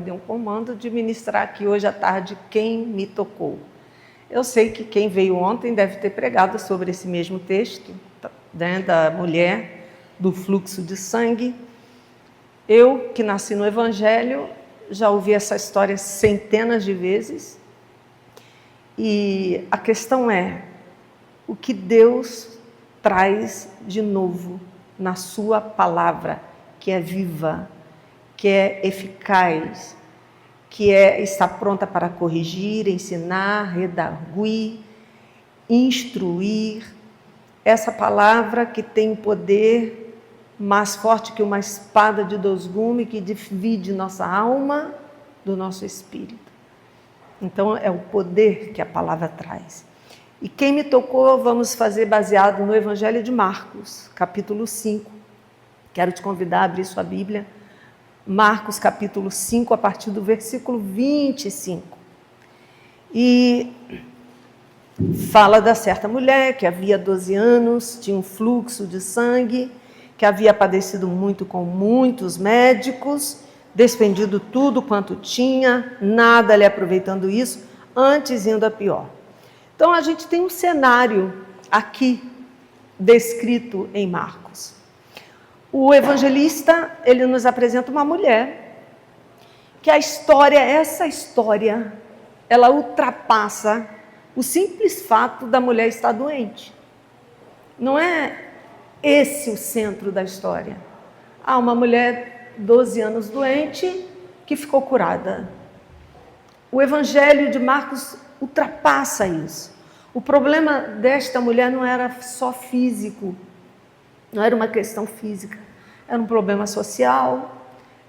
Dei um comando de ministrar aqui hoje à tarde quem me tocou. Eu sei que quem veio ontem deve ter pregado sobre esse mesmo texto, né, da mulher do fluxo de sangue. Eu, que nasci no Evangelho, já ouvi essa história centenas de vezes. E a questão é, o que Deus traz de novo na sua palavra, que é viva, que é eficaz, que está pronta para corrigir, ensinar, redarguir, instruir. Essa palavra que tem poder mais forte que uma espada de 2 gumes, que divide nossa alma do nosso espírito. Então, é o poder que a palavra traz. E quem me tocou, vamos fazer baseado no Evangelho de Marcos, capítulo 5. Quero te convidar a abrir sua Bíblia. Marcos, capítulo 5, a partir do versículo 25. E fala da certa mulher que havia 12 anos, tinha um fluxo de sangue, que havia padecido muito com muitos médicos, despendido tudo quanto tinha, nada lhe aproveitando isso, antes indo a pior. Então, a gente tem um cenário aqui descrito em Marcos. O evangelista, ele nos apresenta uma mulher que essa história, ela ultrapassa o simples fato da mulher estar doente. Não é esse o centro da história. Há uma mulher 12 anos doente que ficou curada. O evangelho de Marcos ultrapassa isso. O problema desta mulher não era só físico, não era uma questão física, era um problema social,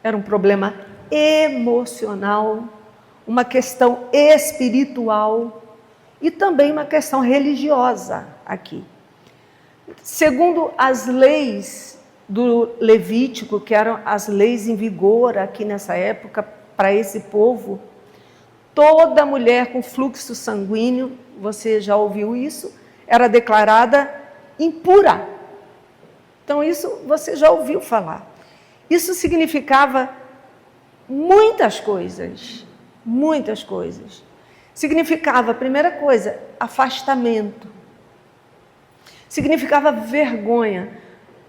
era um problema emocional, uma questão espiritual e também uma questão religiosa aqui. Segundo as leis do Levítico, que eram as leis em vigor aqui nessa época para esse povo, toda mulher com fluxo sanguíneo, você já ouviu isso, era declarada impura. Então, isso você já ouviu falar. Isso significava muitas coisas, muitas coisas. Significava, primeira coisa, afastamento. Significava vergonha.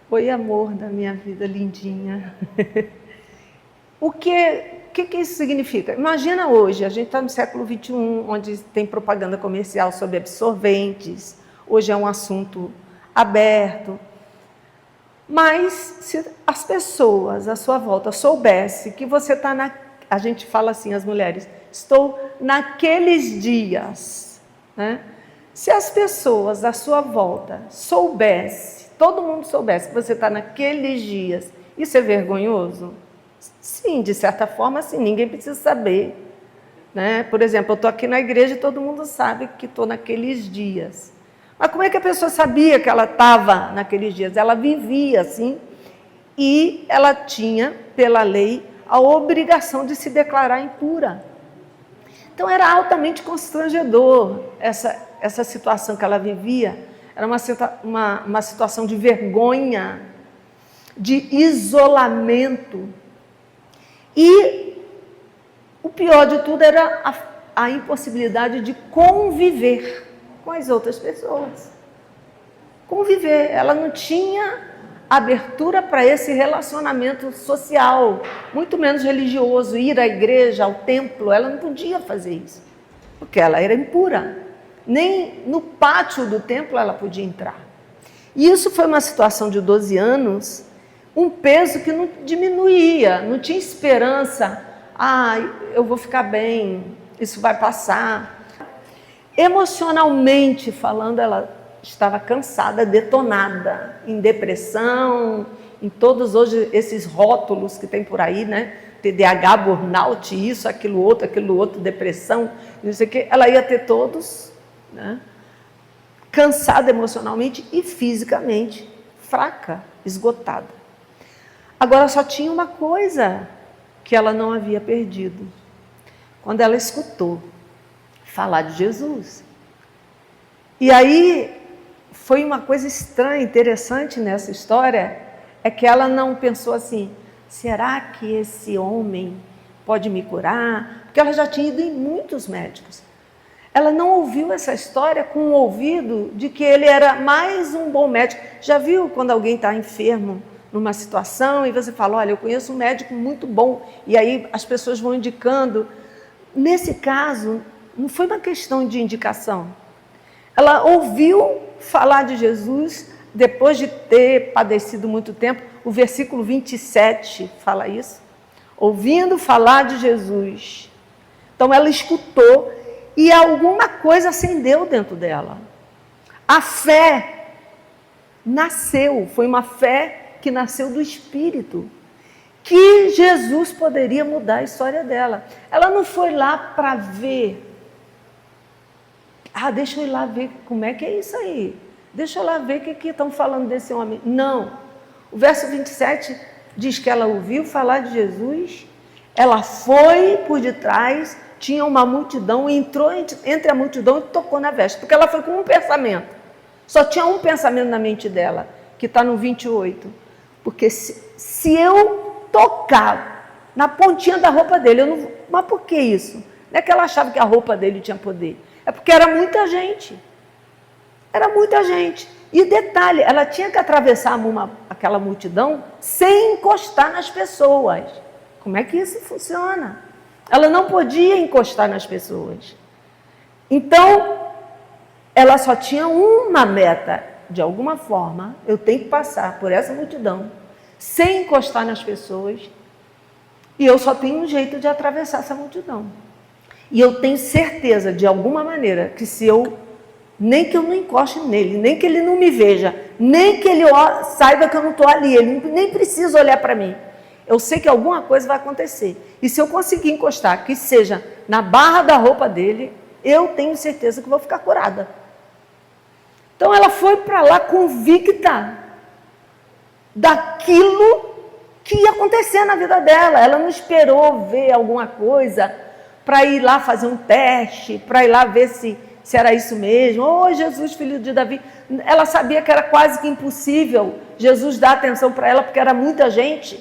Oi, amor da minha vida, lindinha. O que isso significa? Imagina hoje, a gente está no século XXI, onde tem propaganda comercial sobre absorventes. Hoje é um assunto aberto. Mas se as pessoas à sua volta soubessem que você está a gente fala assim, as mulheres, estou naqueles dias, né? Se as pessoas à sua volta soubessem, todo mundo soubesse que você está naqueles dias, isso é vergonhoso? Sim, de certa forma, sim, ninguém precisa saber, né? Por exemplo, eu estou aqui na igreja e todo mundo sabe que estou naqueles dias. Mas como é que a pessoa sabia que ela estava naqueles dias? Ela vivia assim e ela tinha, pela lei, a obrigação de se declarar impura. Então era altamente constrangedor essa situação que ela vivia. Era uma situação de vergonha, de isolamento. E o pior de tudo era a impossibilidade de conviver com as outras pessoas. Conviver. Ela não tinha abertura para esse relacionamento social, muito menos religioso, ir à igreja, ao templo. Ela não podia fazer isso, porque ela era impura. Nem no pátio do templo ela podia entrar. E isso foi uma situação de 12 anos, um peso que não diminuía, não tinha esperança. Eu vou ficar bem, isso vai passar. Emocionalmente falando, ela estava cansada, detonada, em depressão, em todos hoje esses rótulos que tem por aí, né? TDAH, burnout, isso, aquilo outro, depressão, não sei o quê. Ela ia ter todos, né? Cansada emocionalmente e fisicamente, fraca, esgotada. Agora só tinha uma coisa que ela não havia perdido. Quando ela escutou falar de Jesus. E aí foi uma coisa estranha, interessante nessa história, é que ela não pensou assim, será que esse homem pode me curar, porque ela já tinha ido em muitos médicos. Ela não ouviu essa história com o ouvido de que ele era mais um bom médico. Já viu quando alguém está enfermo numa situação e você fala, olha, eu conheço um médico muito bom, e aí as pessoas vão indicando. Nesse caso, não foi uma questão de indicação. Ela ouviu falar de Jesus depois de ter padecido muito tempo. O versículo 27 fala isso. Ouvindo falar de Jesus. Então ela escutou e alguma coisa acendeu dentro dela. A fé nasceu, foi uma fé que nasceu do Espírito, que Jesus poderia mudar a história dela. Ela não foi lá para ver. Deixa eu ir lá ver como é que é isso aí. Deixa eu lá ver o que estão falando desse homem. Não. O verso 27 diz que ela ouviu falar de Jesus, ela foi por detrás, tinha uma multidão, entrou entre a multidão e tocou na veste, porque ela foi com um pensamento. Só tinha um pensamento na mente dela, que está no 28. Porque se eu tocar na pontinha da roupa dele, eu não... Mas por que isso? Não é que ela achava que a roupa dele tinha poder. É porque era muita gente. Era muita gente. E detalhe, ela tinha que atravessar aquela multidão sem encostar nas pessoas. Como é que isso funciona? Ela não podia encostar nas pessoas. Então, ela só tinha uma meta. De alguma forma, eu tenho que passar por essa multidão sem encostar nas pessoas. E eu só tenho um jeito de atravessar essa multidão. E eu tenho certeza, de alguma maneira, que se eu, nem que eu não encoste nele, nem que ele não me veja, nem que ele saiba que eu não estou ali, ele nem precisa olhar para mim. Eu sei que alguma coisa vai acontecer. E se eu conseguir encostar, que seja na barra da roupa dele, eu tenho certeza que vou ficar curada. Então ela foi para lá convicta daquilo que ia acontecer na vida dela. Ela não esperou ver alguma coisa para ir lá fazer um teste, para ir lá ver se era isso mesmo. Oh, Jesus, filho de Davi. Ela sabia que era quase que impossível Jesus dar atenção para ela, porque era muita gente.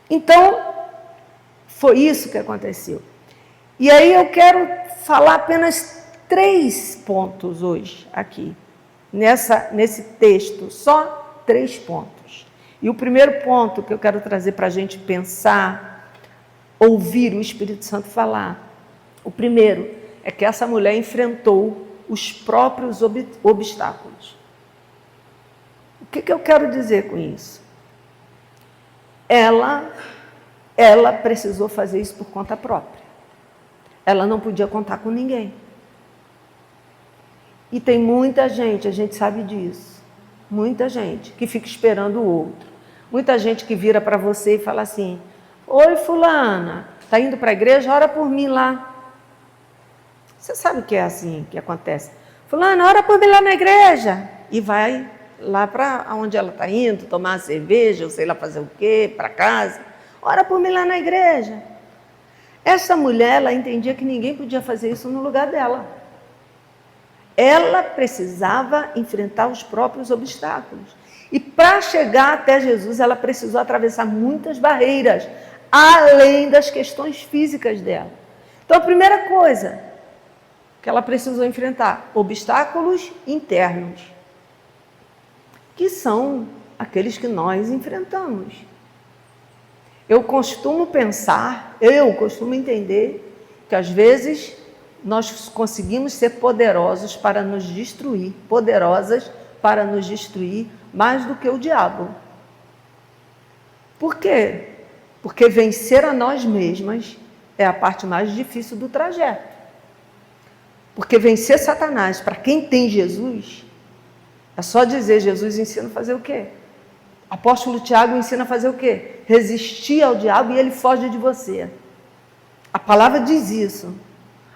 Então, foi isso que aconteceu. E aí eu quero falar apenas 3 pontos hoje, aqui, nesse texto, só 3 pontos. E o primeiro ponto que eu quero trazer para a gente pensar, ouvir o Espírito Santo falar, o primeiro é que essa mulher enfrentou os próprios obstáculos. O que eu quero dizer com isso? Ela precisou fazer isso por conta própria. Ela não podia contar com ninguém. E tem muita gente, a gente sabe disso, muita gente que fica esperando o outro. Muita gente que vira para você e fala assim, oi fulana, está indo para a igreja? Ora por mim lá. Você sabe que é assim que acontece. Fulana, ora por mim lá na igreja. E vai lá para onde ela está indo, tomar uma cerveja, ou sei lá fazer o quê, para casa. Ora por mim lá na igreja. Essa mulher, ela entendia que ninguém podia fazer isso no lugar dela. Ela precisava enfrentar os próprios obstáculos. E para chegar até Jesus, ela precisou atravessar muitas barreiras, além das questões físicas dela. Então, a primeira coisa que ela precisou enfrentar, obstáculos internos, que são aqueles que nós enfrentamos. Eu costumo entender que às vezes nós conseguimos ser poderosas para nos destruir mais do que o diabo. Por quê? Porque vencer a nós mesmas é a parte mais difícil do trajeto. Porque vencer Satanás, para quem tem Jesus, é só dizer, Jesus ensina a fazer o quê? O apóstolo Tiago ensina a fazer o quê? Resistir ao diabo e ele foge de você. A palavra diz isso.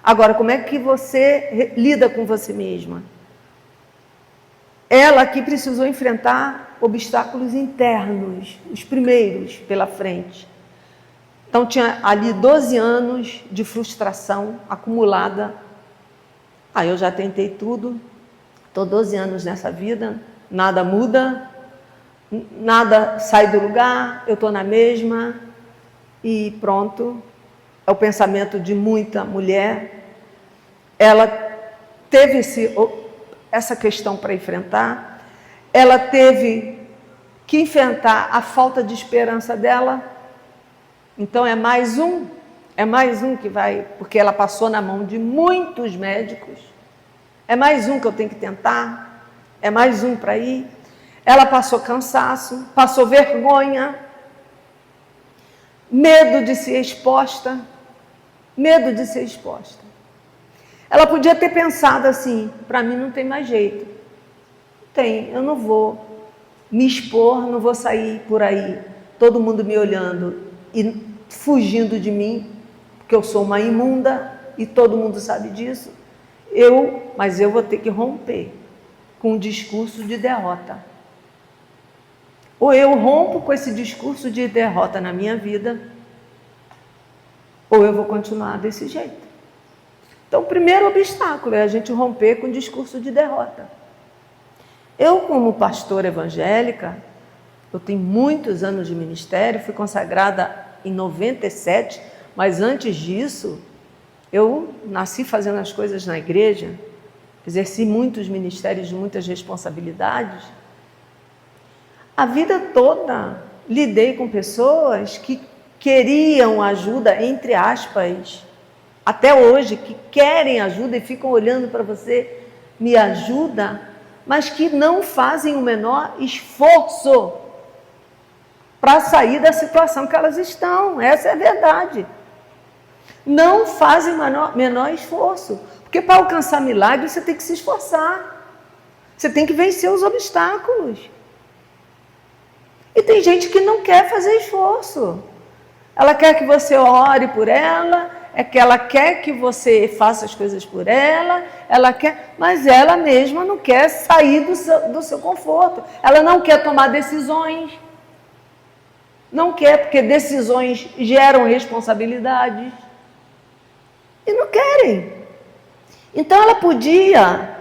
Agora, como é que você lida com você mesma? Ela aqui precisou enfrentar obstáculos internos, os primeiros pela frente. Então, tinha ali 12 anos de frustração acumulada. Eu já tentei tudo, estou 12 anos nessa vida, nada muda, nada sai do lugar, eu estou na mesma. e pronto. É o pensamento de muita mulher. Ela teve essa questão para enfrentar. Ela teve que enfrentar a falta de esperança dela. Então é mais um que vai, porque ela passou na mão de muitos médicos. É mais um que eu tenho que tentar. É mais um para ir. Ela passou cansaço, passou vergonha, medo de ser exposta. Medo de ser exposta. Ela podia ter pensado assim, para mim não tem mais jeito. Não tem, eu não vou me expor, não vou sair por aí, todo mundo me olhando e fugindo de mim, porque eu sou uma imunda e todo mundo sabe disso. Mas eu vou ter que romper com um discurso de derrota. Ou eu rompo com esse discurso de derrota na minha vida, ou eu vou continuar desse jeito. Então, o primeiro obstáculo é a gente romper com o discurso de derrota. Eu, como pastora evangélica, eu tenho muitos anos de ministério, fui consagrada em 97, mas antes disso, eu nasci fazendo as coisas na igreja, exerci muitos ministérios, muitas responsabilidades. A vida toda lidei com pessoas que queriam ajuda, entre aspas, até hoje, que querem ajuda e ficam olhando para você, me ajuda, mas que não fazem o menor esforço para sair da situação que elas estão. Essa é a verdade. Não fazem menor esforço, porque para alcançar milagre você tem que se esforçar, você tem que vencer os obstáculos. E tem gente que não quer fazer esforço. Ela quer que você ore por ela, que ela quer que você faça as coisas por ela, mas ela mesma não quer sair do seu conforto. Ela não quer tomar decisões. Não quer, porque decisões geram responsabilidades. E não querem. Então ela podia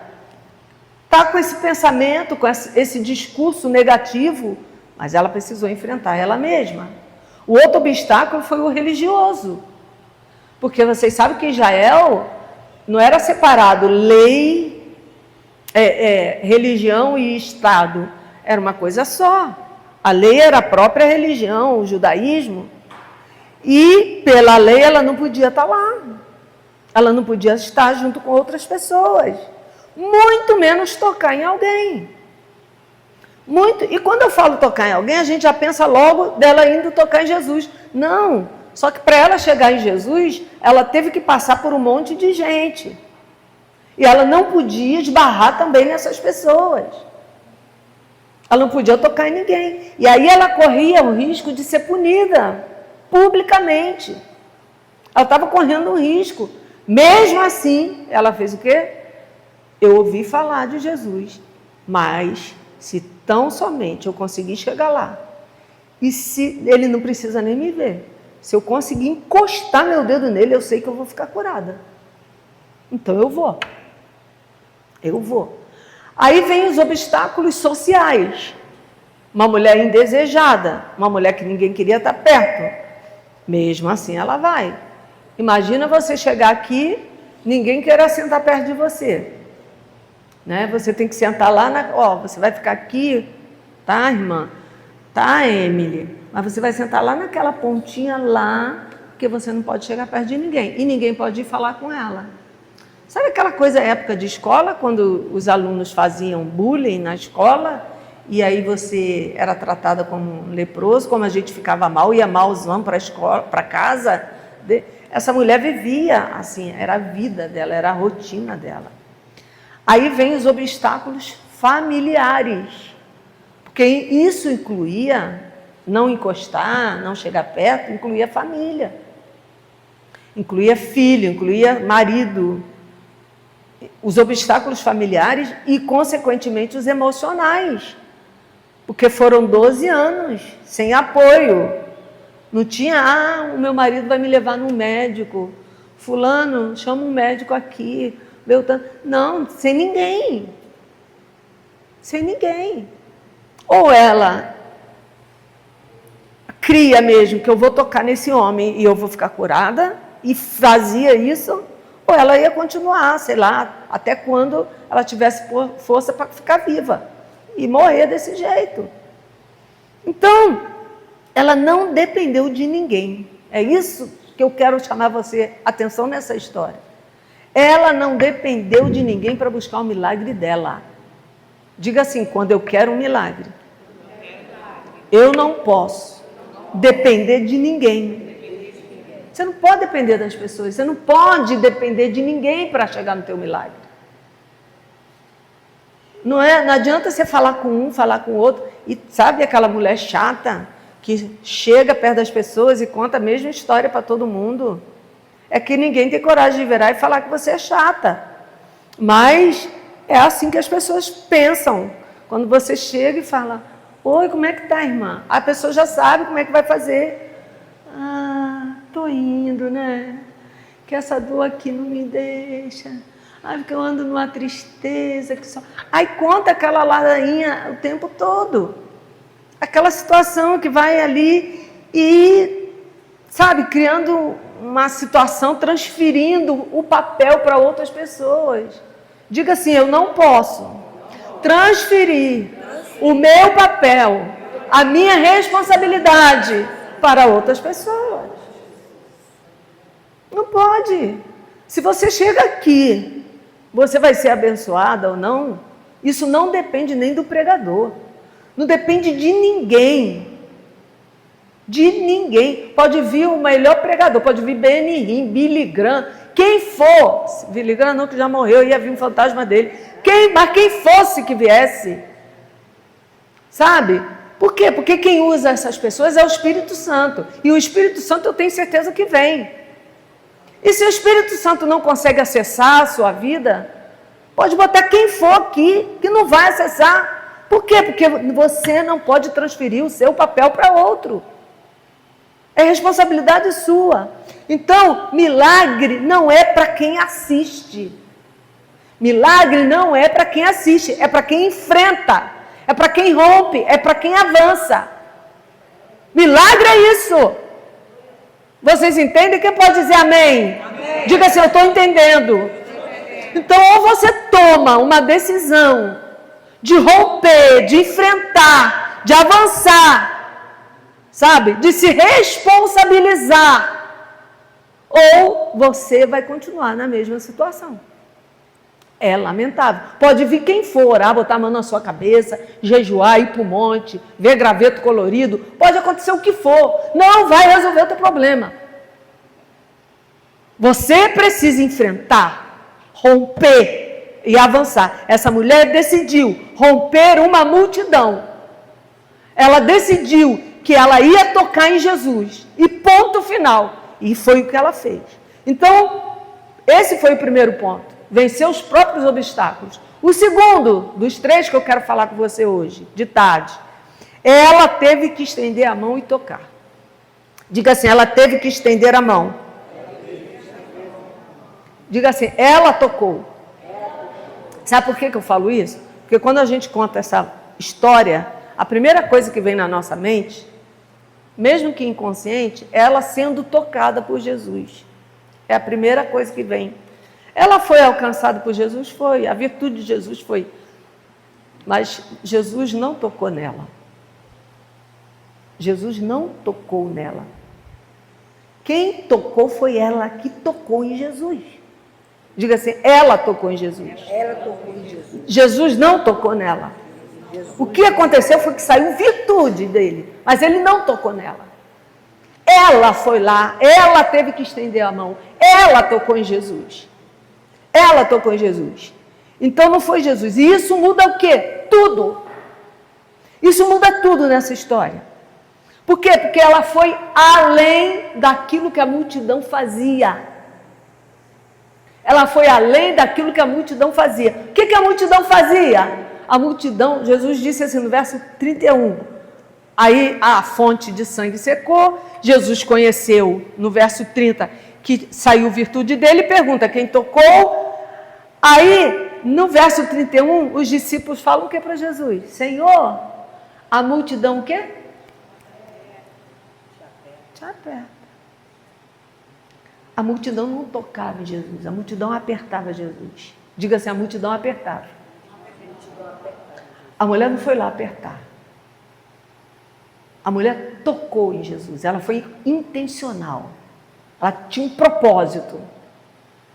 estar com esse pensamento, com esse discurso negativo, mas ela precisou enfrentar ela mesma. O outro obstáculo foi o religioso. Porque vocês sabem que Israel não era separado lei, religião e Estado. Era uma coisa só. A lei era a própria religião, o judaísmo. E pela lei ela não podia estar lá. Ela não podia estar junto com outras pessoas. Muito menos tocar em alguém. E quando eu falo tocar em alguém, a gente já pensa logo dela indo tocar em Jesus. Não, só que para ela chegar em Jesus, ela teve que passar por um monte de gente. E ela não podia esbarrar também nessas pessoas. Ela não podia tocar em ninguém. E aí ela corria o risco de ser punida publicamente. Ela estava correndo um risco. Mesmo assim, ela fez o quê? Eu ouvi falar de Jesus, mas se tão somente eu conseguir chegar lá, e se ele não precisa nem me ver, se eu conseguir encostar meu dedo nele, eu sei que eu vou ficar curada. Então eu vou. Aí vem os obstáculos sociais. Uma mulher indesejada, uma mulher que ninguém queria estar perto. Mesmo assim ela vai. Imagina você chegar aqui, ninguém queira sentar perto de você. Né? Você tem que sentar lá, você vai ficar aqui, tá, irmã? Tá, Emily? Mas você vai sentar lá naquela pontinha lá, porque você não pode chegar perto de ninguém. E ninguém pode ir falar com ela. Sabe aquela coisa, época de escola, quando os alunos faziam bullying na escola, e aí você era tratada como um leproso, como a gente ficava mal, ia malzão para a escola, para casa. Essa mulher vivia assim, era a vida dela, era a rotina dela. Aí vem os obstáculos familiares, porque isso incluía não encostar, não chegar perto, incluía família, incluía filho, incluía marido. Os obstáculos familiares e, consequentemente, os emocionais, porque foram 12 anos sem apoio. Não tinha, o meu marido vai me levar num médico, fulano, chama um médico aqui, Beltrano. Não, sem ninguém. Sem ninguém. Ou ela cria mesmo que eu vou tocar nesse homem e eu vou ficar curada, e fazia isso, ou ela ia continuar, sei lá, até quando ela tivesse força para ficar viva e morrer desse jeito. Então, ela não dependeu de ninguém. É isso que eu quero chamar você atenção nessa história. Ela não dependeu de ninguém para buscar o milagre dela. Diga assim: quando eu quero um milagre, eu não posso depender de ninguém. Você não pode depender das pessoas, você não pode depender de ninguém para chegar no teu milagre. Não adianta você falar com um, falar com o outro. E sabe aquela mulher chata que chega perto das pessoas e conta a mesma história para todo mundo? É que ninguém tem coragem de virar e falar que você é chata. Mas é assim que as pessoas pensam. Quando você chega e fala: oi, como é que tá, irmã? A pessoa já sabe como é que vai fazer. Ah, tô indo, né? Que essa dor aqui não me deixa. Ai, porque eu ando numa tristeza. Que só... Aí conta aquela ladainha o tempo todo. Aquela situação que vai ali e, sabe, criando uma situação, transferindo o papel para outras pessoas. Diga assim: eu não posso transferir o meu papel, a minha responsabilidade para outras pessoas. Não pode. Se você chega aqui, você vai ser abençoada ou não, isso não depende nem do pregador. Não depende de ninguém. De ninguém. Pode vir o melhor pregador, pode vir BNI, Billy Graham, quem for. Billy Graham não, que já morreu, ia vir um fantasma dele. Mas quem fosse que viesse. Sabe? Por quê? Porque quem usa essas pessoas é o Espírito Santo. E o Espírito Santo eu tenho certeza que vem. E se o Espírito Santo não consegue acessar a sua vida, pode botar quem for aqui, que não vai acessar. Por quê? Porque você não pode transferir o seu papel para outro. É responsabilidade sua. Então, milagre não é para quem assiste. Milagre não é para quem assiste, é para quem enfrenta, é para quem rompe, é para quem avança. Milagre é isso. Vocês entendem? Quem pode dizer amém? Amém. Diga assim: eu estou entendendo. Então, ou você toma uma decisão de romper, de enfrentar, de avançar, sabe? De se responsabilizar, ou você vai continuar na mesma situação. É lamentável. Pode vir quem for orar, botar a mão na sua cabeça, jejuar, ir para o monte, ver graveto colorido. Pode acontecer o que for. Não vai resolver o teu problema. Você precisa enfrentar, romper e avançar. Essa mulher decidiu romper uma multidão. Ela decidiu que ela ia tocar em Jesus. E ponto final. E foi o que ela fez. Então, esse foi o primeiro ponto. Vencer os próprios obstáculos. O segundo dos três que eu quero falar com você hoje, de tarde, ela teve que estender a mão e tocar. Diga assim: ela teve que estender a mão. Diga assim: ela tocou. Sabe por que eu falo isso? Porque quando a gente conta essa história, a primeira coisa que vem na nossa mente, mesmo que inconsciente, é ela sendo tocada por Jesus. É a primeira coisa que vem. Ela foi alcançada por Jesus? Foi. A virtude de Jesus foi. Mas Jesus não tocou nela. Jesus não tocou nela. Quem tocou foi ela que tocou em Jesus. Diga assim: ela tocou em Jesus. Ela tocou em Jesus. Jesus não tocou nela. O que aconteceu foi que saiu virtude dele, mas ele não tocou nela. Ela foi lá, ela teve que estender a mão, ela tocou em Jesus. Ela tocou em Jesus. Então não foi Jesus. E isso muda o quê? Tudo. Isso muda tudo nessa história. Por quê? Porque ela foi além daquilo que a multidão fazia. Ela foi além daquilo que a multidão fazia. O que a multidão fazia? A multidão, Jesus disse assim no verso 31. Aí a fonte de sangue secou. Jesus conheceu no verso 30 que saiu virtude dele e pergunta: quem tocou? Aí, no verso 31, os discípulos falam o que para Jesus? Senhor, a multidão o quê? Aperta. A multidão não tocava em Jesus, a multidão apertava Jesus. Diga assim, a multidão apertava. A mulher não foi lá apertar. A mulher tocou em Jesus, ela foi intencional. Ela tinha um propósito.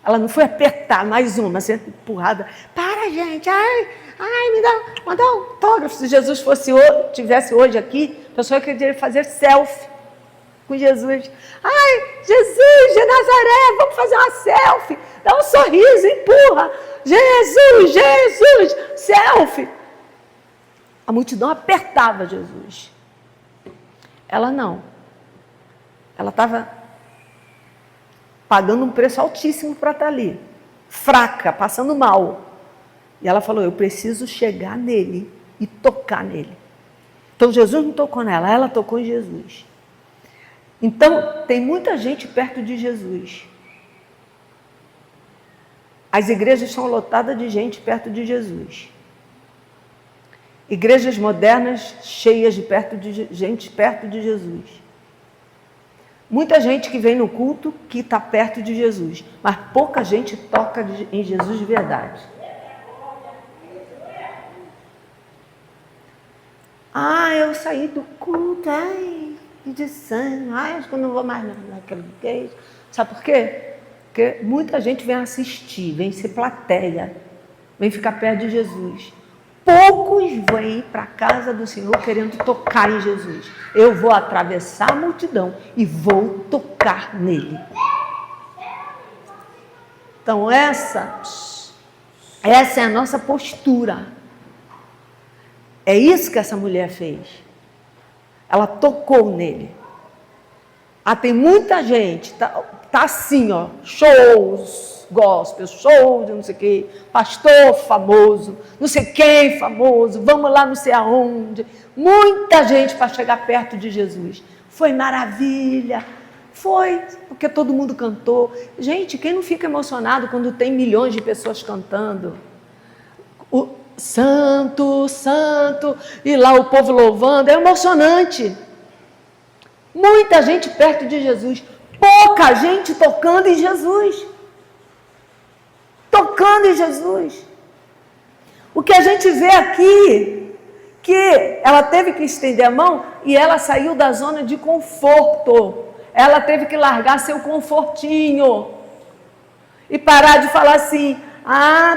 Ela não foi apertar mais uma, ser empurrada. Para, gente, me dá um autógrafo. Se Jesus tivesse hoje aqui, a pessoa queria fazer selfie com Jesus. Jesus de Nazaré, vamos fazer uma selfie. Dá um sorriso, empurra. Jesus, selfie. A multidão apertava Jesus. Ela não. Ela estava pagando um preço altíssimo para estar ali. Fraca, passando mal. E ela falou, eu preciso chegar nele e tocar nele. Então Jesus não tocou nela, ela tocou em Jesus. Então, tem muita gente perto de Jesus. As igrejas são lotadas de gente perto de Jesus. Igrejas modernas cheias de gente perto de Jesus. Muita gente que vem no culto que está perto de Jesus, mas pouca gente toca em Jesus de verdade. Eu saí do culto, que de sangue, acho que eu não vou mais naquele igreja. Sabe por quê? Porque muita gente vem assistir, vem ser plateia, vem ficar perto de Jesus. Poucos vêm para a casa do Senhor querendo tocar em Jesus. Eu vou atravessar a multidão e vou tocar nele. Então essa é a nossa postura. É isso que essa mulher fez. Ela tocou nele. Tem muita gente, tá assim, shows, gospel, show de não sei o quê, pastor famoso, não sei quem famoso, vamos lá não sei aonde. Muita gente para chegar perto de Jesus. Foi maravilha, foi, porque todo mundo cantou. Gente, quem não fica emocionado quando tem milhões de pessoas cantando? O santo, santo, e lá o povo louvando, é emocionante. Muita gente perto de Jesus, pouca gente tocando em Jesus. Tocando em Jesus. O que a gente vê aqui, que ela teve que estender a mão e ela saiu da zona de conforto. Ela teve que largar seu confortinho e parar de falar assim,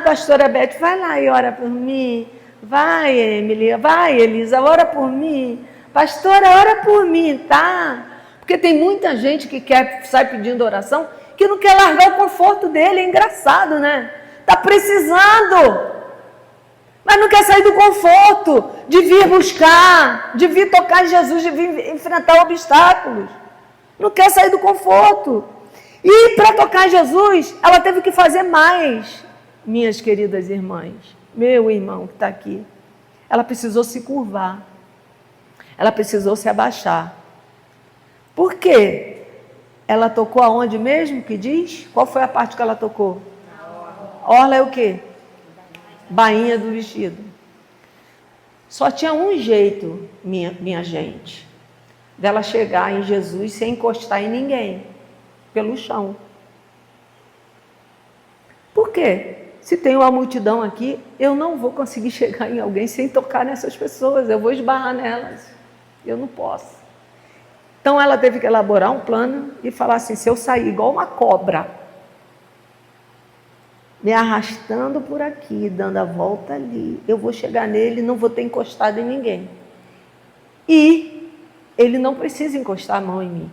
pastora Beth, vai lá e ora por mim. Vai, Emily, vai, Elisa, ora por mim. Pastora, ora por mim, tá? Porque tem muita gente que sai pedindo oração, que não quer largar o conforto dele. É engraçado, né? Está precisando, mas não quer sair do conforto, de vir buscar, de vir tocar em Jesus, de vir enfrentar obstáculos. Não quer sair do conforto. E para tocar em Jesus, ela teve que fazer mais, minhas queridas irmãs, meu irmão que está aqui. Ela precisou se curvar. Ela precisou se abaixar. Por quê? Ela tocou aonde mesmo que diz? Qual foi a parte que ela tocou? Orla é o quê? Bainha do vestido. Só tinha um jeito, minha gente, dela chegar em Jesus sem encostar em ninguém. Pelo chão. Por quê? Se tem uma multidão aqui, eu não vou conseguir chegar em alguém sem tocar nessas pessoas. Eu vou esbarrar nelas. Eu não posso. Então ela teve que elaborar um plano e falar assim, se eu sair igual uma cobra, me arrastando por aqui, dando a volta ali, eu vou chegar nele e não vou ter encostado em ninguém. E ele não precisa encostar a mão em mim.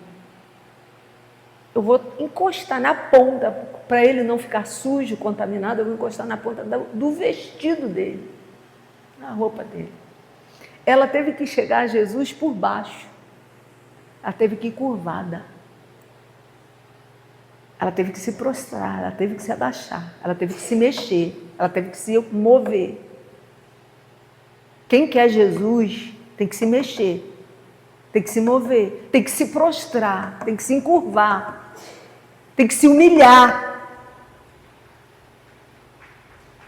Eu vou encostar na ponta, para ele não ficar sujo, contaminado, eu vou encostar na ponta do vestido dele, na roupa dele. Ela teve que chegar a Jesus por baixo. Ela teve que ir curvada. Ela teve que se prostrar, ela teve que se abaixar, ela teve que se mexer, ela teve que se mover. Quem quer Jesus tem que se mexer, tem que se mover, tem que se prostrar, tem que se encurvar, tem que se humilhar.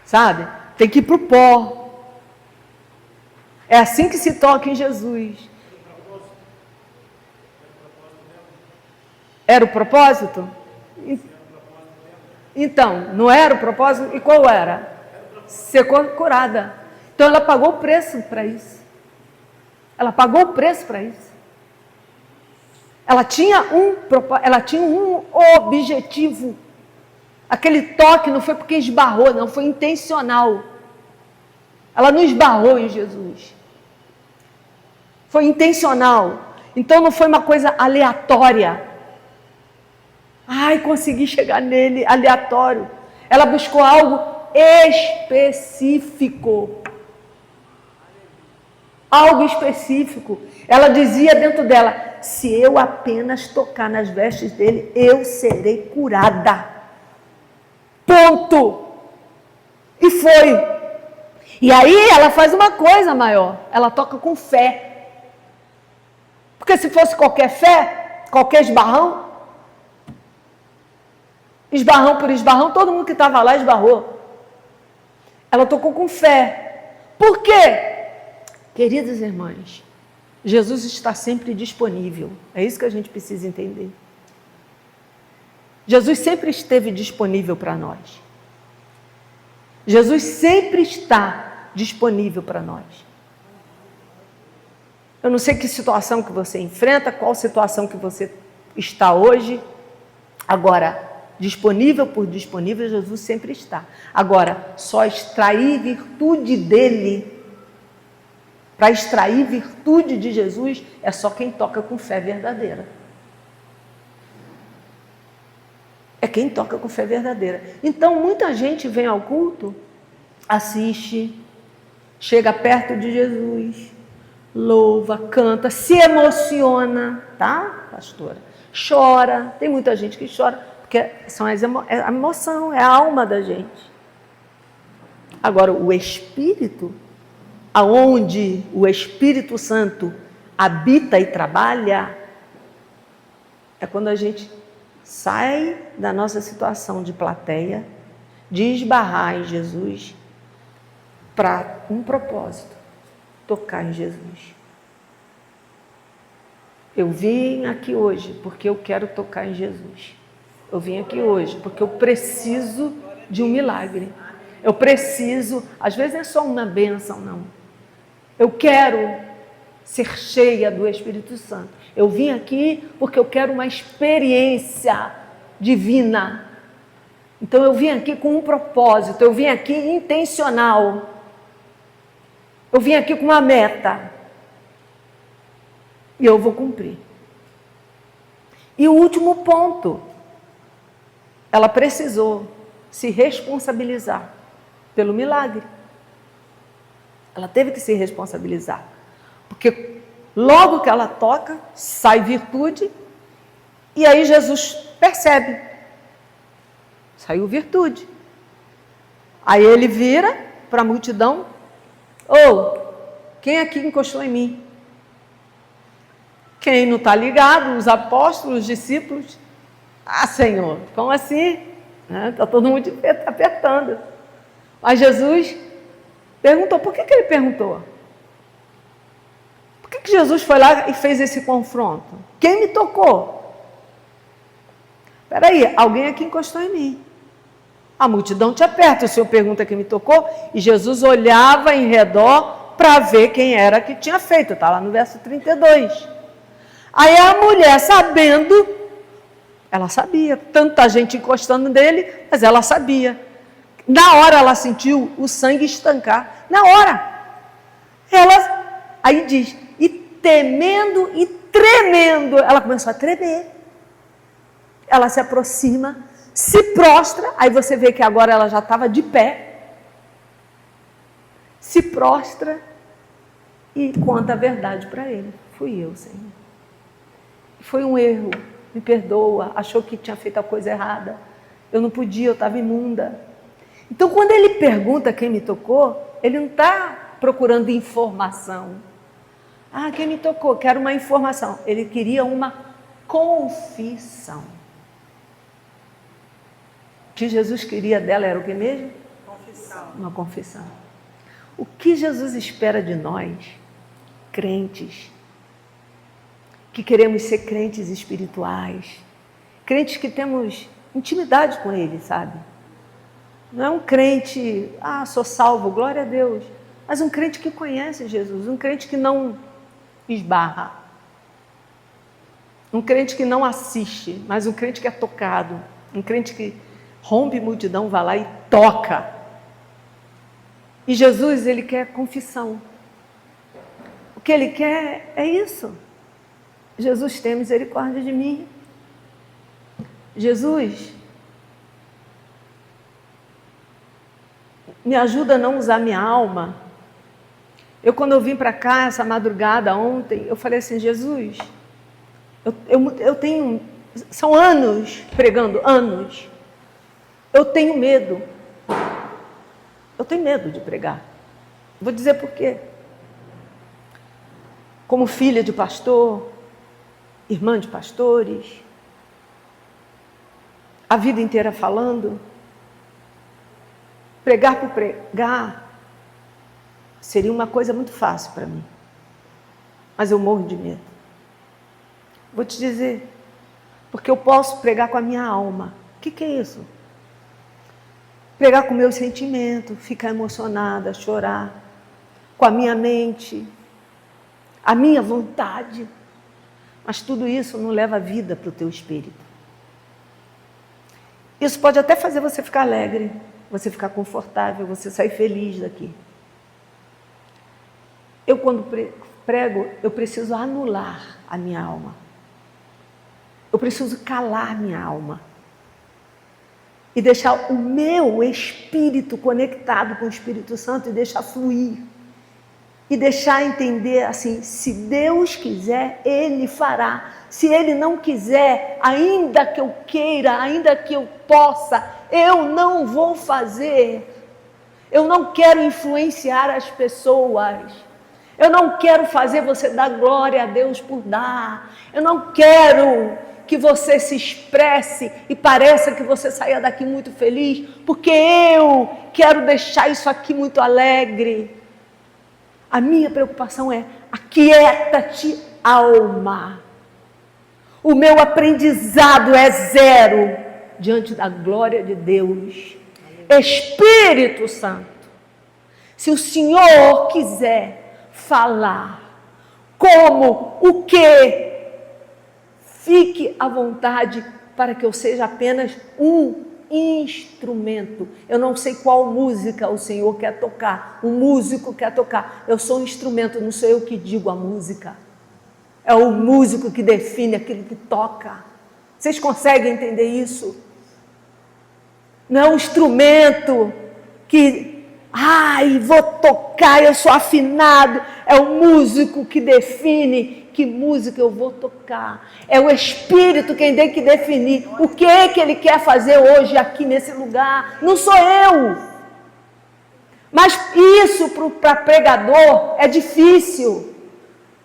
Sabe? Tem que ir para o pó. É assim que se toca em Jesus. Era o propósito? Então, não era o propósito? E qual era? Ser curada. Então ela pagou o preço para isso. Ela pagou o preço para isso. Ela tinha um objetivo. Aquele toque não foi porque esbarrou, não, foi intencional. Ela não esbarrou em Jesus. Foi intencional. Então não foi uma coisa aleatória. Ai, consegui chegar nele, aleatório. Ela buscou algo específico. Algo específico. Ela dizia dentro dela: se eu apenas tocar nas vestes dele, eu serei curada. Ponto. E foi. E aí ela faz uma coisa maior. Ela toca com fé. Porque se fosse qualquer fé, qualquer esbarrão por esbarrão, todo mundo que estava lá esbarrou. Ela tocou com fé. Por quê? Queridas irmãs, Jesus está sempre disponível. É isso que a gente precisa entender. Jesus sempre esteve disponível para nós. Jesus sempre está disponível para nós. Eu não sei que situação que você enfrenta, qual situação que você está hoje. Agora, disponível por disponível, Jesus sempre está. Agora, só extrair virtude dele, para extrair virtude de Jesus, é só quem toca com fé verdadeira. É quem toca com fé verdadeira. Então, muita gente vem ao culto, assiste, chega perto de Jesus, louva, canta, se emociona, tá, pastora? Chora, tem muita gente que chora, porque é a emoção, é a alma da gente. Agora, o Espírito, aonde o Espírito Santo habita e trabalha, é quando a gente sai da nossa situação de plateia, de esbarrar em Jesus, para um propósito, tocar em Jesus. Eu vim aqui hoje porque eu quero tocar em Jesus. Eu vim aqui hoje porque eu preciso de um milagre. Eu preciso, às vezes não é só uma bênção, não. Eu quero ser cheia do Espírito Santo. Eu vim aqui porque eu quero uma experiência divina. Então eu vim aqui com um propósito, eu vim aqui intencional. Eu vim aqui com uma meta. E eu vou cumprir. E o último ponto, ela precisou se responsabilizar pelo milagre. Ela teve que se responsabilizar. Porque logo que ela toca, sai virtude, e aí Jesus percebe. Saiu virtude. Aí ele vira para a multidão: quem aqui encostou em mim? Quem não está ligado, os apóstolos, os discípulos: Senhor, como assim? Está todo mundo apertando. Mas Jesus perguntou. Por que ele perguntou? Por que Jesus foi lá e fez esse confronto? Quem me tocou? Espera aí, alguém aqui encostou em mim. A multidão te aperta, o Senhor pergunta quem me tocou, e Jesus olhava em redor para ver quem era que tinha feito. Está lá no verso 32. Aí a mulher, sabendo, ela sabia, tanta gente encostando nele, mas ela sabia. Na hora ela sentiu o sangue estancar. Na hora. Aí diz, e temendo e tremendo, ela começou a tremer. Ela se aproxima, se prostra, aí você vê que agora ela já estava de pé. Se prostra e conta a verdade para ele. Fui eu, Senhor. Foi um erro, me perdoa, achou que tinha feito a coisa errada. Eu não podia, eu estava imunda. Então, quando ele pergunta quem me tocou, ele não está procurando informação. Quem me tocou? Quero uma informação. Ele queria uma confissão. O que Jesus queria dela era o que mesmo? Confissão. Uma confissão. O que Jesus espera de nós, crentes, que queremos ser crentes espirituais, crentes que temos intimidade com Ele, sabe? Não é um crente, sou salvo, glória a Deus. Mas um crente que conhece Jesus, um crente que não esbarra. Um crente que não assiste, mas um crente que é tocado. Um crente que rompe multidão, vai lá e toca. E Jesus, Ele quer confissão. O que Ele quer é isso. Jesus, tem misericórdia de mim. Jesus, me ajuda a não usar minha alma. Quando eu vim para cá, essa madrugada, ontem, eu falei assim, Jesus, eu tenho, são anos pregando, anos. Eu tenho medo. Eu tenho medo de pregar. Vou dizer por quê. Como filha de pastor, irmã de pastores, a vida inteira falando, pregar por pregar seria uma coisa muito fácil para mim. Mas eu morro de medo. Vou te dizer, porque eu posso pregar com a minha alma. O que é isso? Pregar com o meu sentimento, ficar emocionada, chorar, com a minha mente, a minha vontade. Mas tudo isso não leva vida para o teu espírito. Isso pode até fazer você ficar alegre, você ficar confortável, você sair feliz daqui. Eu, quando prego, eu preciso anular a minha alma. Eu preciso calar minha alma. E deixar o meu espírito conectado com o Espírito Santo e deixar fluir. E deixar entender assim, se Deus quiser, Ele fará. Se Ele não quiser, ainda que eu queira, ainda que eu possa, eu não vou fazer. Eu não quero influenciar as pessoas. Eu não quero fazer você dar glória a Deus por dar. Eu não quero que você se expresse e pareça que você saia daqui muito feliz, porque eu quero deixar isso aqui muito alegre. A minha preocupação é: aquieta-te, alma. O meu aprendizado é zero diante da glória de Deus. Espírito Santo, se o Senhor quiser falar, como, o que, fique à vontade para que eu seja apenas um instrumento. Eu não sei qual música o Senhor quer tocar, o músico quer tocar. Eu sou um instrumento, não sou eu que digo a música. É o músico que define aquilo que toca. Vocês conseguem entender isso? Não é um instrumento que, vou tocar, eu sou afinado. É o músico que define que música eu vou tocar. É o Espírito quem tem que definir o que é que Ele quer fazer hoje aqui nesse lugar. Não sou eu. Mas isso para pregador é difícil.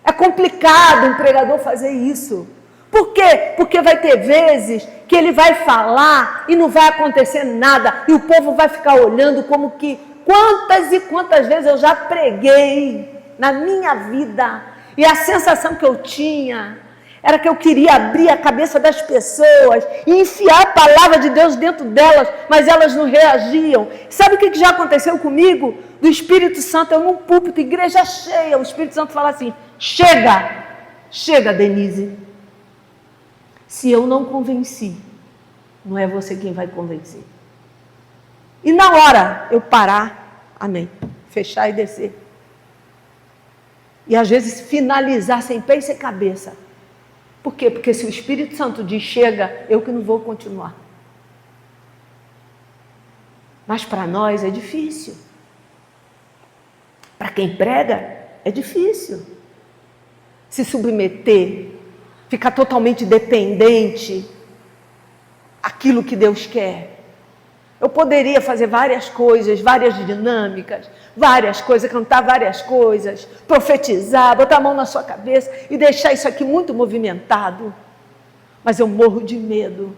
É complicado um pregador fazer isso. Por quê? Porque vai ter vezes que ele vai falar e não vai acontecer nada. E o povo vai ficar olhando como que... Quantas e quantas vezes eu já preguei na minha vida. E a sensação que eu tinha era que eu queria abrir a cabeça das pessoas e enfiar a palavra de Deus dentro delas, mas elas não reagiam. Sabe o que já aconteceu comigo? Do Espírito Santo, eu num púlpito, igreja cheia, o Espírito Santo fala assim: chega, Denise. Se eu não convenci, não é você quem vai convencer. E na hora eu parar, amém, fechar e descer. E às vezes finalizar sem pé e sem cabeça. Por quê? Porque se o Espírito Santo diz chega, eu que não vou continuar. Mas para nós é difícil. Para quem prega, é difícil. Se submeter, ficar totalmente dependente àquilo que Deus quer. Eu poderia fazer várias coisas, várias dinâmicas, várias coisas, cantar várias coisas, profetizar, botar a mão na sua cabeça e deixar isso aqui muito movimentado. Mas eu morro de medo.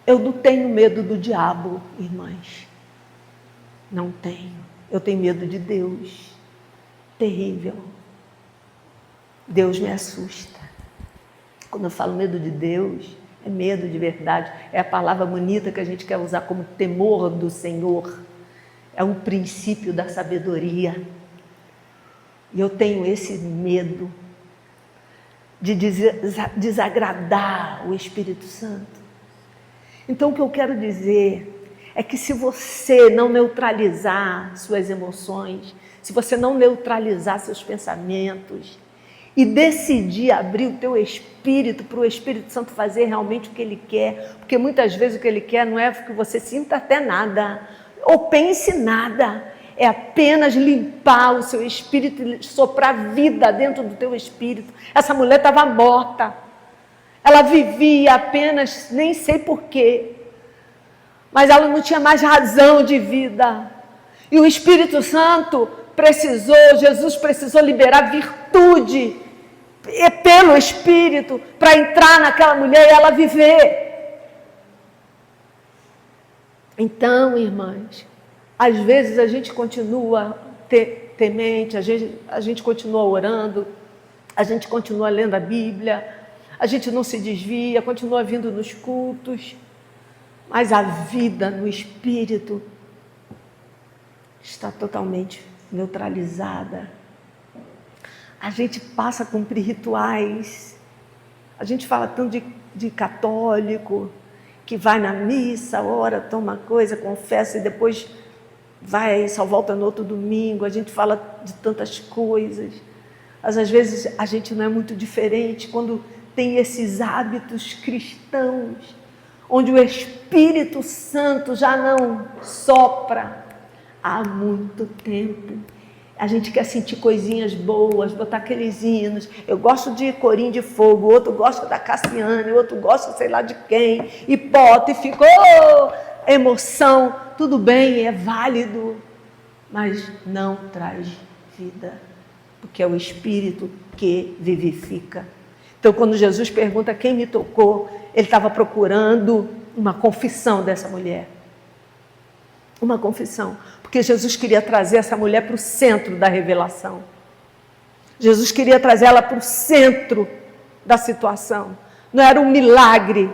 Eu não tenho medo do diabo, irmãs. Não tenho. Eu tenho medo de Deus. Terrível. Deus me assusta. Quando eu falo medo de Deus, é medo de verdade. É a palavra bonita que a gente quer usar como temor do Senhor. É um princípio da sabedoria. E eu tenho esse medo de desagradar o Espírito Santo. Então, o que eu quero dizer é que se você não neutralizar suas emoções, se você não neutralizar seus pensamentos e decidir abrir o teu espírito para o Espírito Santo fazer realmente o que Ele quer, porque muitas vezes o que Ele quer não é que você sinta até nada, ou pense nada, é apenas limpar o seu espírito e soprar vida dentro do teu espírito. Essa mulher estava morta, ela vivia apenas, nem sei porquê, mas ela não tinha mais razão de vida. E o Espírito Santo Jesus precisou liberar virtude pelo Espírito para entrar naquela mulher e ela viver. Então, irmãs, às vezes a gente continua temente, a gente continua orando, a gente continua lendo a Bíblia, a gente não se desvia, continua vindo nos cultos, mas a vida no Espírito está totalmente neutralizada. A gente passa a cumprir rituais, a gente fala tanto de católico, que vai na missa, ora, toma coisa, confessa e depois vai, só volta no outro domingo. A gente fala de tantas coisas, mas às vezes a gente não é muito diferente quando tem esses hábitos cristãos, onde o Espírito Santo já não sopra há muito tempo. A gente quer sentir coisinhas boas, botar aqueles hinos. Eu gosto de Corim de Fogo, o outro gosta da Cassiane, o outro gosta sei lá de quem, e bota e ficou emoção. Tudo bem, é válido, mas não traz vida, porque é o Espírito que vivifica. Então, quando Jesus pergunta quem me tocou, ele estava procurando uma confissão dessa mulher. Uma confissão, porque Jesus queria trazer essa mulher para o centro da revelação. Jesus queria trazer ela para o centro da situação. Não era um milagre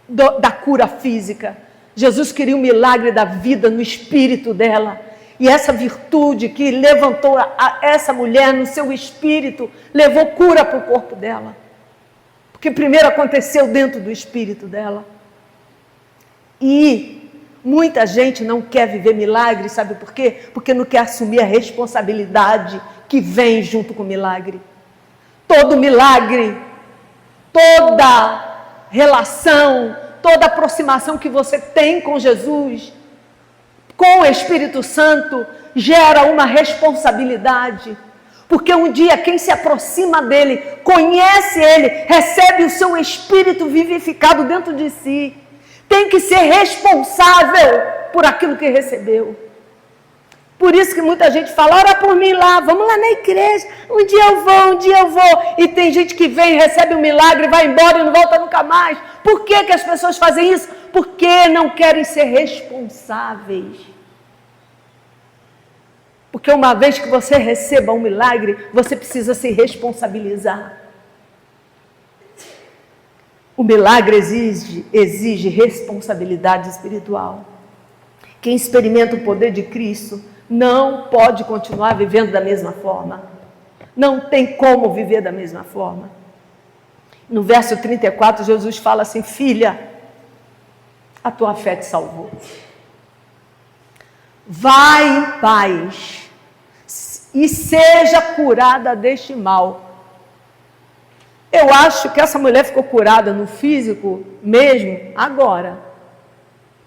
da cura física. Jesus queria um milagre da vida no espírito dela. E essa virtude que levantou essa mulher no seu espírito, levou cura para o corpo dela. Porque primeiro aconteceu dentro do espírito dela. E muita gente não quer viver milagre, sabe por quê? Porque não quer assumir a responsabilidade que vem junto com o milagre. Todo milagre, toda relação, toda aproximação que você tem com Jesus, com o Espírito Santo, gera uma responsabilidade. Porque um dia quem se aproxima dele, conhece ele, recebe o seu Espírito vivificado dentro de si, tem que ser responsável por aquilo que recebeu. Por isso que muita gente fala, ora por mim lá, vamos lá na igreja, um dia eu vou. E tem gente que vem, recebe um milagre, vai embora e não volta nunca mais. Por que as pessoas fazem isso? Porque não querem ser responsáveis. Porque uma vez que você receba um milagre, você precisa se responsabilizar. O milagre exige responsabilidade espiritual. Quem experimenta o poder de Cristo não pode continuar vivendo da mesma forma. Não tem como viver da mesma forma. No verso 34, Jesus fala assim, filha, a tua fé te salvou. Vai em paz e seja curada deste mal. Eu acho que essa mulher ficou curada no físico mesmo agora.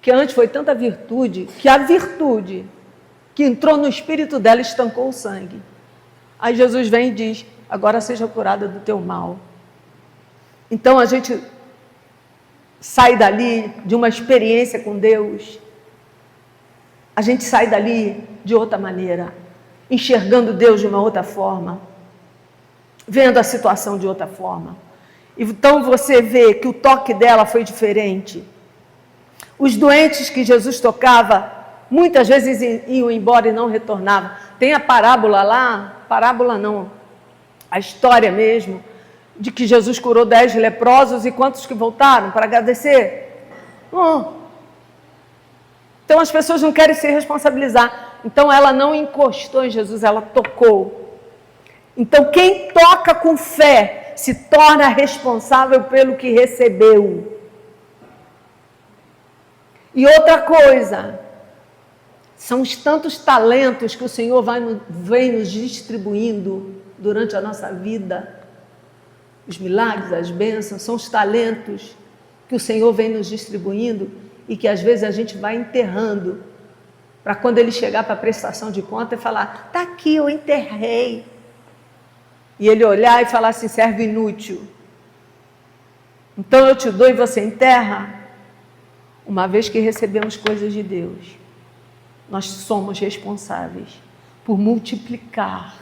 Que antes foi tanta virtude, que a virtude que entrou no espírito dela estancou o sangue. Aí Jesus vem e diz, agora seja curada do teu mal. Então a gente sai dali de uma experiência com Deus, a gente sai dali de outra maneira, enxergando Deus de uma outra forma, vendo a situação de outra forma. Então você vê que o toque dela foi diferente. Os doentes que Jesus tocava, muitas vezes iam embora e não retornavam. Tem a parábola lá, parábola não, a história mesmo, de que Jesus curou 10 leprosos e quantos que voltaram para agradecer? Então as pessoas não querem se responsabilizar. Então ela não encostou em Jesus, ela tocou. Então quem toca com fé se torna responsável pelo que recebeu. E outra coisa, são os tantos talentos que o Senhor vem nos distribuindo durante a nossa vida. Os milagres, as bênçãos, são os talentos que o Senhor vem nos distribuindo e que às vezes a gente vai enterrando, para quando ele chegar para a prestação de conta e falar, está aqui, eu enterrei. E ele olhar e falar assim, servo inútil. Então eu te dou e você enterra. Uma vez que recebemos coisas de Deus, nós somos responsáveis por multiplicar,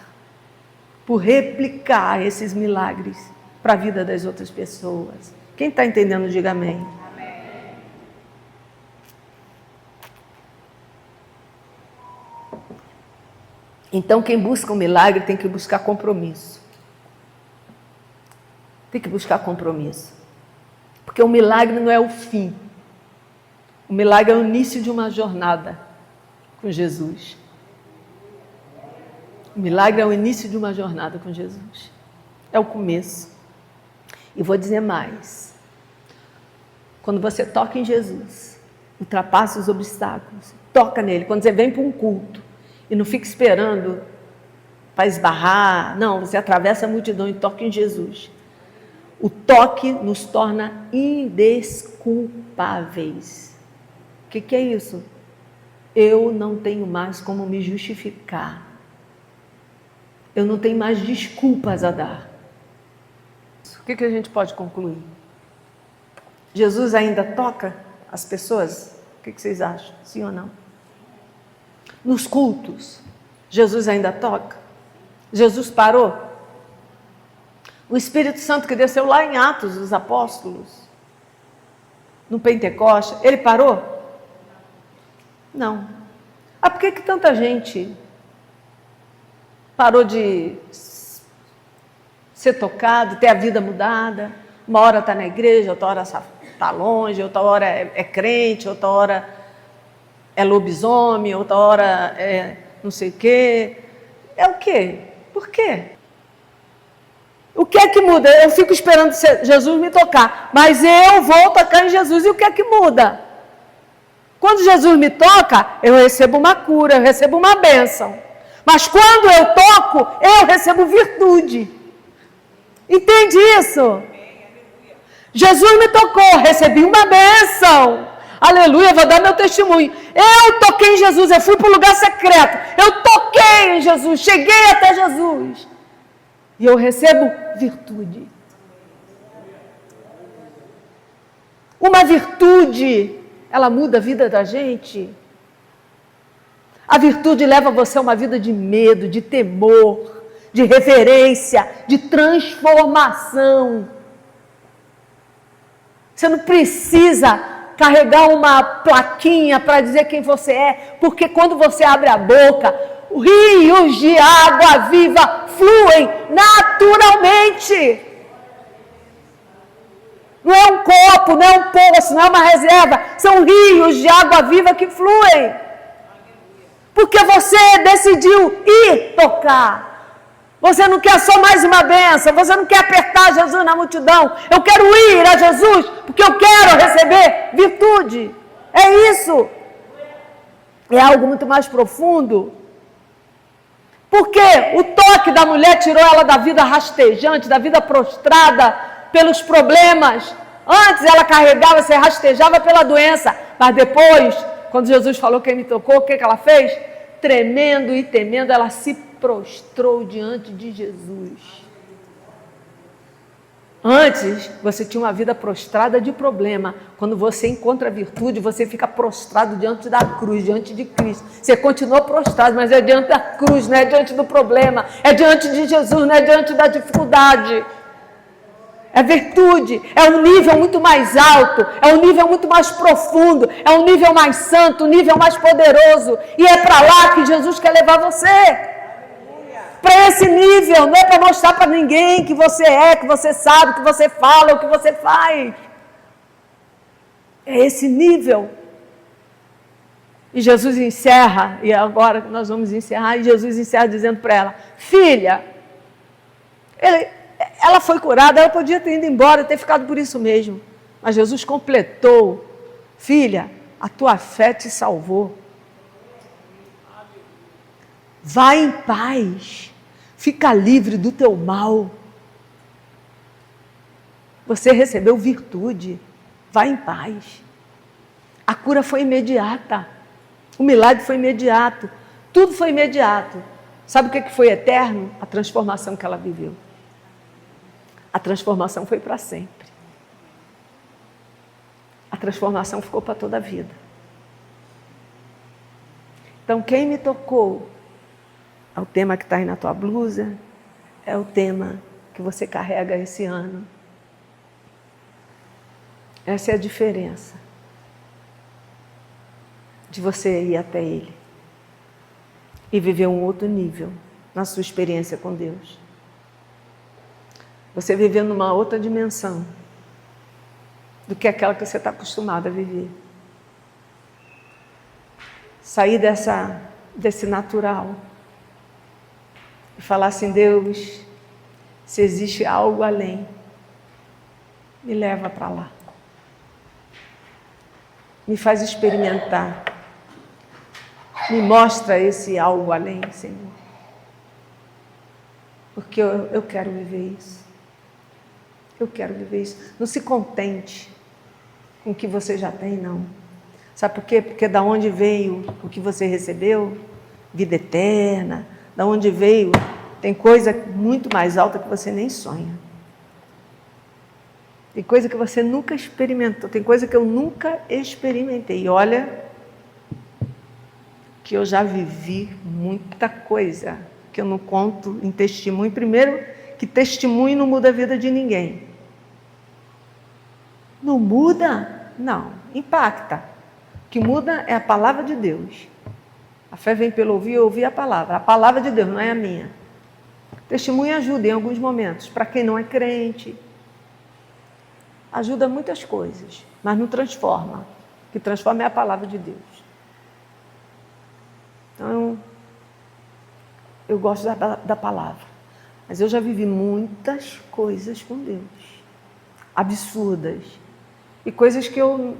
por replicar esses milagres para a vida das outras pessoas. Quem está entendendo, diga amém. Amém. Então, quem busca um milagre tem que buscar compromisso. Tem que buscar compromisso. Porque o milagre não é o fim. O milagre é o início de uma jornada com Jesus. O milagre é o início de uma jornada com Jesus. É o começo. E vou dizer mais. Quando você toca em Jesus, ultrapassa os obstáculos, toca nele. Quando você vem para um culto e não fica esperando para esbarrar, não, você atravessa a multidão e toca em Jesus. O toque nos torna indesculpáveis. O que é isso? Eu não tenho mais como me justificar. Eu não tenho mais desculpas a dar. O que a gente pode concluir? Jesus ainda toca as pessoas? O que vocês acham? Sim ou não? Nos cultos, Jesus ainda toca? Jesus parou? O Espírito Santo que desceu lá em Atos dos Apóstolos, no Pentecoste, ele parou? Não. Por que tanta gente parou de ser tocado, ter a vida mudada? Uma hora está na igreja, outra hora está longe, outra hora é crente, outra hora é lobisomem, outra hora é não sei o quê. É o quê? Por quê? O que é que muda? Eu fico esperando Jesus me tocar, mas eu vou tocar em Jesus. E o que é que muda? Quando Jesus me toca, eu recebo uma cura, eu recebo uma bênção. Mas quando eu toco, eu recebo virtude. Entende isso? Jesus me tocou, recebi uma bênção. Aleluia, vou dar meu testemunho. Eu toquei em Jesus, eu fui para o lugar secreto. Eu toquei em Jesus, cheguei até Jesus. E eu recebo virtude. Uma virtude, ela muda a vida da gente. A virtude leva você a uma vida de medo, de temor, de reverência, de transformação. Você não precisa carregar uma plaquinha para dizer quem você é, porque quando você abre a boca, rios de água viva fluem naturalmente. Não é um copo, não é um poço, não é uma reserva, são rios de água viva que fluem. Porque você decidiu ir tocar. Você não quer só mais uma bênção, você não quer apertar Jesus na multidão. Eu quero ir a Jesus porque eu quero receber virtude. É isso. É algo muito mais profundo. Porque o toque da mulher tirou ela da vida rastejante, da vida prostrada pelos problemas. Antes ela carregava, se rastejava pela doença. Mas depois, quando Jesus falou quem me tocou, o que ela fez? Tremendo e temendo, ela se prostrou diante de Jesus. Antes, você tinha uma vida prostrada de problema. Quando você encontra a virtude, você fica prostrado diante da cruz, diante de Cristo. Você continua prostrado, mas é diante da cruz, não é diante do problema. É diante de Jesus, não é diante da dificuldade. É virtude, é um nível muito mais alto, é um nível muito mais profundo, é um nível mais santo, um nível mais poderoso. E é para lá que Jesus quer levar você. para esse nível, não é para mostrar para ninguém que você é, que você sabe, que você fala, o que você faz. É esse nível. E Jesus encerra, e agora nós vamos encerrar, e Jesus encerra dizendo para ela, filha, ela foi curada, ela podia ter ido embora, ter ficado por isso mesmo. Mas Jesus completou, filha, a tua fé te salvou. Vai em paz, fica livre do teu mal. Você recebeu virtude, vai em paz. A cura foi imediata, o milagre foi imediato, tudo foi imediato. Sabe o que foi eterno? A transformação que ela viveu. A transformação foi para sempre. A transformação ficou para toda a vida. Então, quem me tocou é o tema que está aí na tua blusa, é o tema que você carrega esse ano. Essa é a diferença de você ir até Ele e viver um outro nível na sua experiência com Deus. Você viver numa outra dimensão do que aquela que você está acostumado a viver. Sair desse natural e falar assim, Deus, se existe algo além, me leva para lá. Me faz experimentar. Me mostra esse algo além, Senhor. Porque eu quero viver isso. Eu quero viver isso. Não se contente com o que você já tem, não. Sabe por quê? Porque da onde veio o que você recebeu? Vida eterna. Da onde veio? Tem coisa muito mais alta que você nem sonha. Tem coisa que você nunca experimentou. Tem coisa que eu nunca experimentei. E olha que eu já vivi muita coisa que eu não conto em testemunho. Primeiro, que testemunho não muda a vida de ninguém. Não muda? Não. Impacta. O que muda é a palavra de Deus. A fé vem pelo ouvir e ouvir a palavra. A palavra de Deus, não é a minha. Testemunho ajuda em alguns momentos. Para quem não é crente, ajuda muitas coisas, mas não transforma. O que transforma é a palavra de Deus. Então, eu gosto da palavra. Mas eu já vivi muitas coisas com Deus. Absurdas. E coisas que eu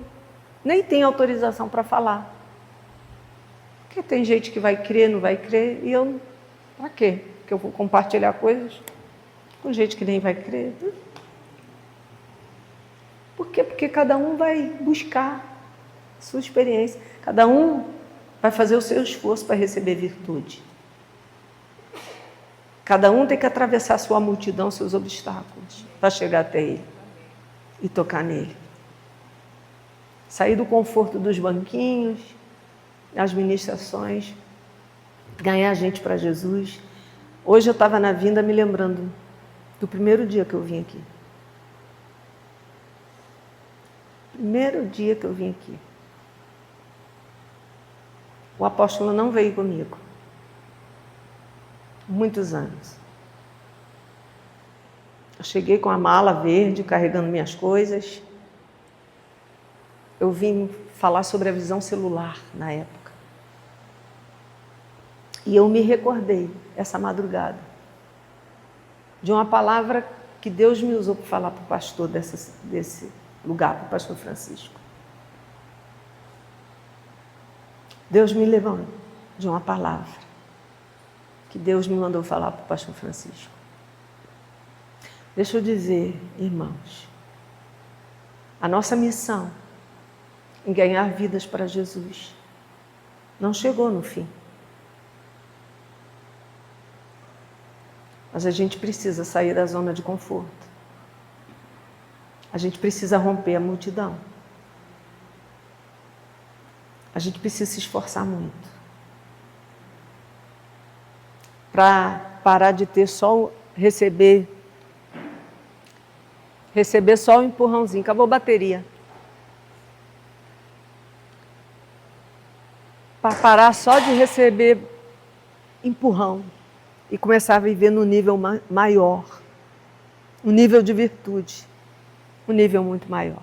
nem tenho autorização para falar. Porque tem gente que vai crer, não vai crer, e eu, para quê? Porque eu vou compartilhar coisas com gente que nem vai crer. Por quê? Porque cada um vai buscar a sua experiência. Cada um vai fazer o seu esforço para receber virtude. Cada um tem que atravessar a sua multidão, seus obstáculos, para chegar até Ele e tocar nele. Sair do conforto dos banquinhos, das ministrações, ganhar gente para Jesus. Hoje eu estava na vinda me lembrando do primeiro dia que eu vim aqui. Primeiro dia que eu vim aqui. O apóstolo não veio comigo. Muitos anos. Eu cheguei com a mala verde, carregando minhas coisas. Eu vim falar sobre a visão celular na época. E eu me recordei, essa madrugada, de uma palavra que Deus me usou para falar para o pastor desse lugar, para o pastor Francisco. Deus me levou de uma palavra que Deus me mandou falar para o pastor Francisco. Deixa eu dizer, irmãos, a nossa missão em ganhar vidas para Jesus não chegou no fim. Mas a gente precisa sair da zona de conforto. A gente precisa romper a multidão. A gente precisa se esforçar muito para parar de ter só receber só o empurrãozinho. Acabou a bateria. Para parar só de receber empurrão e começar a viver no nível maior, um nível de virtude, um nível muito maior.